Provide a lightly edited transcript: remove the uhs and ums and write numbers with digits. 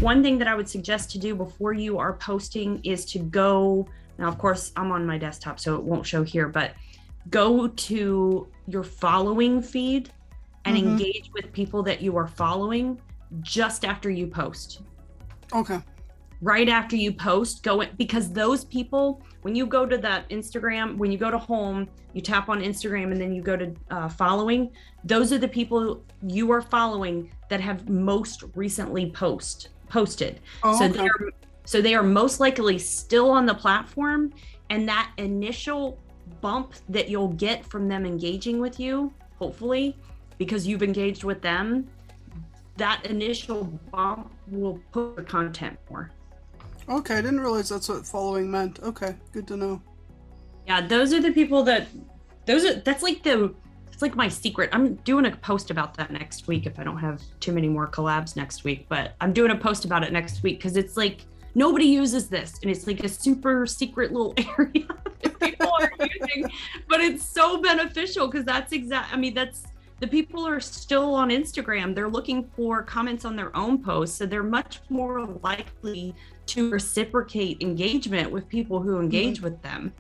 One thing that I would suggest to do before you are posting is to go, now of course I'm on my desktop so it won't show here, but go to your following feed and engage with people that you are following just after you post. Okay. Right after you post, go in, because those people, when you go to that Instagram, when you go to home, you tap on Instagram and then you go to following, those are the people you are following that have most recently posted. Oh, So okay. they are most likely still on the platform, and that initial bump that you'll get from them engaging with you, hopefully, because you've engaged with them, that initial bump will push your content more. Okay, I didn't realize that's what following meant. Okay, good to know. Yeah, those are the people that's like my secret. I'm doing a post about that next week if I don't have too many more collabs next week, but I'm doing a post about it next week because it's like nobody uses this and it's like a super secret little area that people are using, but it's so beneficial because that's the people are still on Instagram. They're looking for comments on their own posts. So they're much more likely to reciprocate engagement with people who engage with them.